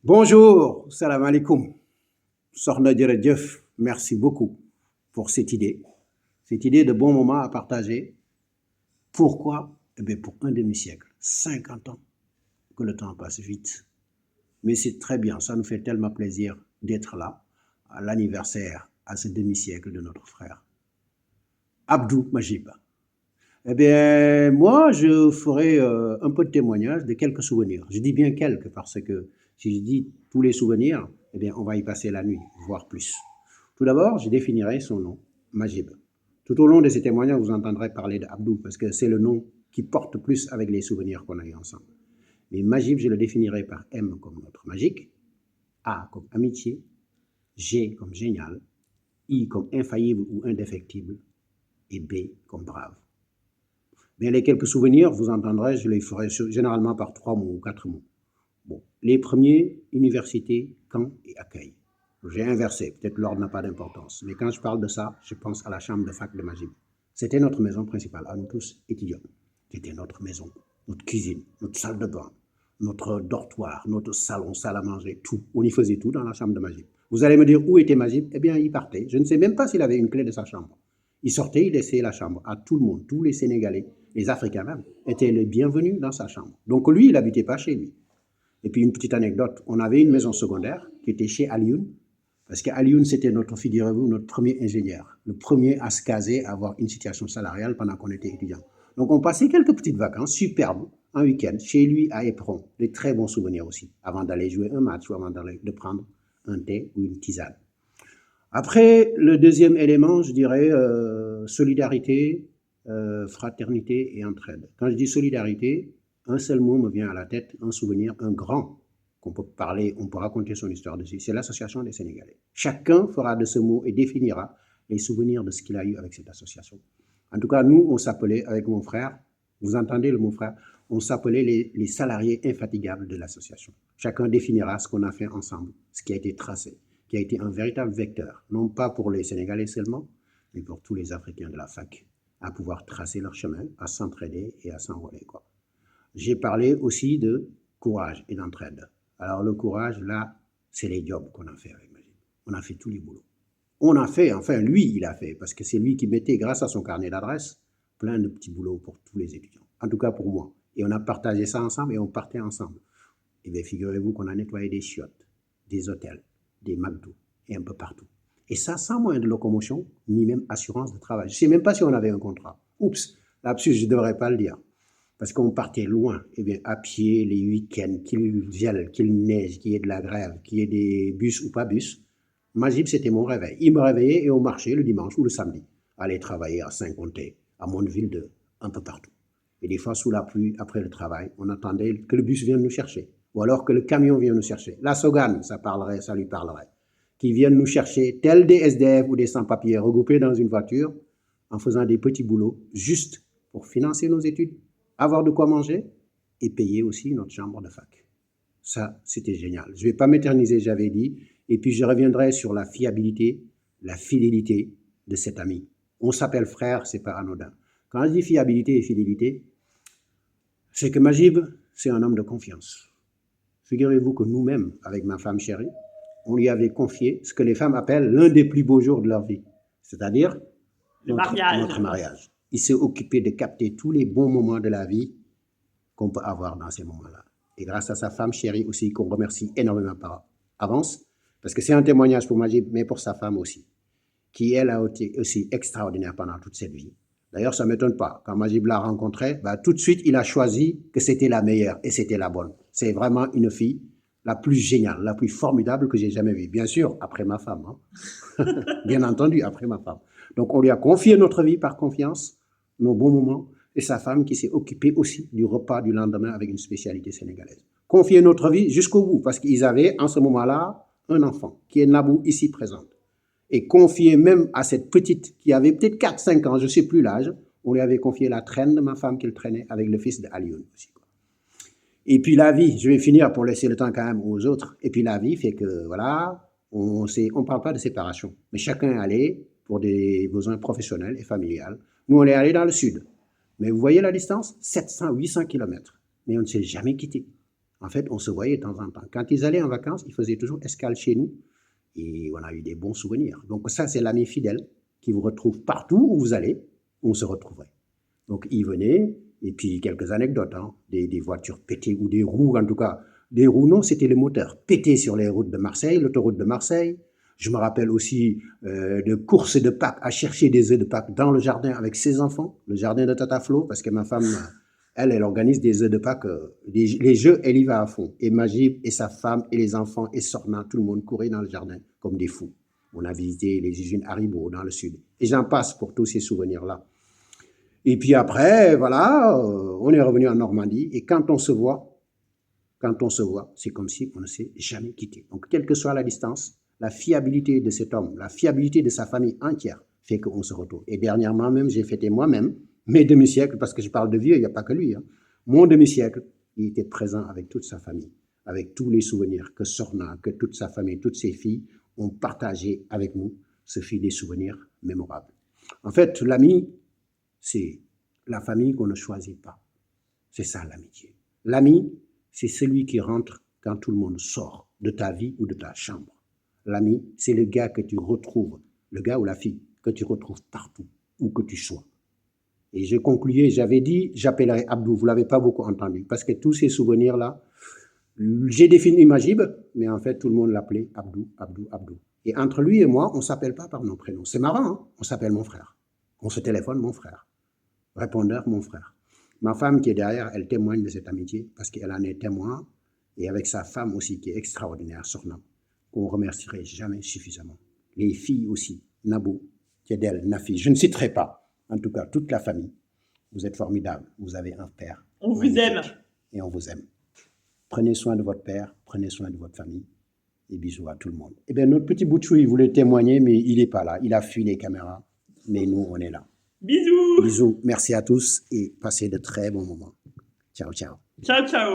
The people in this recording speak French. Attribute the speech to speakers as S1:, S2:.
S1: Bonjour, salam alaikum. Sokhna Djeredjeuf, merci beaucoup pour cette idée de bon moment à partager. Pourquoi? Eh bien, pour un demi-siècle, 50 ans, que le temps passe vite. Mais c'est très bien, ça nous fait tellement plaisir d'être là, à l'anniversaire, à ce demi-siècle de notre frère. Abdou Majib. Eh bien, moi, je ferai un peu de témoignage de quelques souvenirs. Je dis bien quelques parce que si je dis tous les souvenirs, eh bien, on va y passer la nuit, voire plus. Tout d'abord, je définirai son nom, Majib. Tout au long de ces témoignages, vous entendrez parler d'Abdou parce que c'est le nom qui porte plus avec les souvenirs qu'on a eu ensemble. Mais Majib, je le définirai par M comme notre magique, A comme amitié, G comme génial, I comme infaillible ou indéfectible et B comme brave. Mais les quelques souvenirs, vous entendrez, je les ferai généralement par 3 mots ou 4 mots. Bon, les premiers, université, camp et accueil. J'ai inversé, peut-être l'ordre n'a pas d'importance, mais quand je parle de ça, je pense à la chambre de fac de Majib. C'était notre maison principale, à nous tous étudiants. C'était notre maison, notre cuisine, notre salle de bain, notre dortoir, notre salon, salle à manger, tout. On y faisait tout dans la chambre de Majib. Vous allez me dire où était Majib? Eh bien, il partait. Je ne sais même pas s'il avait une clé de sa chambre. Il sortait, il laissait la chambre à tout le monde, tous les Sénégalais, les Africains même, étaient les bienvenus dans sa chambre. Donc lui, il n'habitait pas chez lui. Et puis une petite anecdote, on avait une maison secondaire qui était chez Alioune, parce qu'Alioune, c'était notre, figurez-vous, notre premier ingénieur, le premier à se caser, à avoir une situation salariale pendant qu'on était étudiant. Donc on passait quelques petites vacances superbes, un week-end, chez lui à Éperon, des très bons souvenirs aussi, avant d'aller jouer un match ou avant de prendre un thé ou une tisane. Après, le deuxième élément, je dirais solidarité, fraternité et entraide. Quand je dis solidarité, un seul mot me vient à la tête, un souvenir, un grand, qu'on peut parler, on peut raconter son histoire dessus, c'est l'association des Sénégalais. Chacun fera de ce mot et définira les souvenirs de ce qu'il a eu avec cette association. En tout cas, nous, on s'appelait, avec mon frère, vous entendez le mot frère, on s'appelait les salariés infatigables de l'association. Chacun définira ce qu'on a fait ensemble, ce qui a été tracé, qui a été un véritable vecteur, non pas pour les Sénégalais seulement, mais pour tous les Africains de la fac, à pouvoir tracer leur chemin, à s'entraider et à s'enrôler, quoi. J'ai parlé aussi de courage et d'entraide. Alors le courage, là, c'est les jobs qu'on a fait avec Majid. On a fait tous les boulots. On a fait, enfin lui, il a fait, parce que c'est lui qui mettait, grâce à son carnet d'adresse, plein de petits boulots pour tous les étudiants. En tout cas pour moi. Et on a partagé ça ensemble et on partait ensemble. Et bien figurez-vous qu'on a nettoyé des chiottes, des hôtels, des McDo et un peu partout. Et ça sans moyen de locomotion, ni même assurance de travail. Je ne sais même pas si on avait un contrat. Oups, là-dessus, je ne devrais pas le dire. Parce qu'on partait loin, et bien à pied, les week-ends, qu'il gèle, qu'il neige, qu'il y ait de la grève, qu'il y ait des bus ou pas bus. Majib, c'était mon réveil. Il me réveillait et on marchait le dimanche ou le samedi. Aller travailler à Saint-Comté, à Mondeville 2, un peu partout. Et des fois, sous la pluie, après le travail, on attendait que le bus vienne nous chercher. Ou alors que le camion vienne nous chercher. La Sogane, ça lui parlerait. Qui viennent nous chercher, tels des SDF ou des sans-papiers regroupés dans une voiture, en faisant des petits boulots, juste pour financer nos études, avoir de quoi manger et payer aussi notre chambre de fac. Ça, c'était génial. Je ne vais pas m'éterniser, j'avais dit. Et puis, je reviendrai sur la fiabilité, la fidélité de cet ami. On s'appelle frère, c'est pas anodin. Quand je dis fiabilité et fidélité, c'est que Majib, c'est un homme de confiance. Figurez-vous que nous-mêmes, avec ma femme chérie, on lui avait confié ce que les femmes appellent l'un des plus beaux jours de leur vie, c'est-à-dire notre mariage. Il s'est occupé de capter tous les bons moments de la vie qu'on peut avoir dans ces moments-là. Et grâce à sa femme chérie aussi, qu'on remercie énormément par avance, parce que c'est un témoignage pour Majib, mais pour sa femme aussi, qui elle a été aussi extraordinaire pendant toute cette vie. D'ailleurs, ça ne m'étonne pas. Quand Majib l'a rencontrée, tout de suite, il a choisi que c'était la meilleure et c'était la bonne. C'est vraiment une fille la plus géniale, la plus formidable que j'ai jamais vue. Bien sûr, après ma femme. Hein. Bien entendu, après ma femme. Donc, on lui a confié notre vie par confiance, nos bons moments, et sa femme qui s'est occupée aussi du repas du lendemain avec une spécialité sénégalaise. Confier notre vie jusqu'au bout, parce qu'ils avaient en ce moment-là un enfant, qui est Nabou, ici présente. Et confier même à cette petite, qui avait peut-être 4-5 ans, je ne sais plus l'âge, on lui avait confié la traîne de ma femme qu'il traînait avec le fils d'Alioune aussi. Et puis la vie, je vais finir pour laisser le temps quand même aux autres, et puis la vie fait que, voilà, on ne parle pas de séparation, mais chacun est allé pour des besoins professionnels et familiales. Nous, on est allé dans le sud. Mais vous voyez la distance? 700, 800 km. Mais on ne s'est jamais quitté. En fait, on se voyait de temps en temps. Quand ils allaient en vacances, ils faisaient toujours escale chez nous. Et on a eu des bons souvenirs. Donc ça, c'est l'ami fidèle qui vous retrouve partout où vous allez, où on se retrouverait. Donc ils venaient, et puis quelques anecdotes, hein, des voitures pétées ou des roues, en tout cas. Des roues, non, c'était les moteurs pétés sur les routes de Marseille, l'autoroute de Marseille. Je me rappelle aussi de courses de Pâques, à chercher des œufs de Pâques dans le jardin avec ses enfants, le jardin de Tata Flo, parce que ma femme, elle organise des œufs de Pâques. Les jeux, elle y va à fond. Et Magib et sa femme et les enfants et Sorna, tout le monde courait dans le jardin comme des fous. On a visité les usines Haribo dans le sud. Et j'en passe pour tous ces souvenirs-là. Et puis après, voilà, on est revenu en Normandie. Et quand on se voit, c'est comme si on ne s'est jamais quitté. Donc, quelle que soit la distance, la fiabilité de cet homme, la fiabilité de sa famille entière fait qu'on se retrouve. Et dernièrement même, j'ai fêté moi-même mes demi-siècles, parce que je parle de vieux, il n'y a pas que lui. Hein. Mon demi-siècle, il était présent avec toute sa famille, avec tous les souvenirs que Sorna, que toute sa famille, toutes ses filles ont partagé avec nous. Ce fut des souvenirs mémorables. En fait, l'ami, c'est la famille qu'on ne choisit pas. C'est ça l'amitié. L'ami, c'est celui qui rentre quand tout le monde sort de ta vie ou de ta chambre. L'ami, c'est le gars que tu retrouves, le gars ou la fille que tu retrouves partout, où que tu sois. Et je concluais, j'avais dit, j'appellerai Abdou, vous ne l'avez pas beaucoup entendu, parce que tous ces souvenirs-là, j'ai défini Magib, mais en fait, tout le monde l'appelait Abdou, Abdou, Abdou. Et entre lui et moi, on ne s'appelle pas par nos prénoms. C'est marrant, hein? On s'appelle mon frère. On se téléphone mon frère. Répondeur, mon frère. Ma femme qui est derrière, elle témoigne de cette amitié parce qu'elle en est témoin, et avec sa femme aussi qui est extraordinaire, Sorna, qu'on ne remercierait jamais suffisamment. Les filles aussi, Nabou, Kedel, Nafi, je ne citerai pas, en tout cas toute la famille. Vous êtes formidables, vous avez un père.
S2: On vous aime.
S1: Et on vous aime. Prenez soin de votre père, prenez soin de votre famille, et bisous à tout le monde. Eh bien, notre petit Boutchou, il voulait témoigner, mais il n'est pas là. Il a fui les caméras, mais nous, on est là.
S2: Bisous.
S1: Bisous, merci à tous et passez de très bons moments. Ciao, ciao.
S2: Ciao, ciao.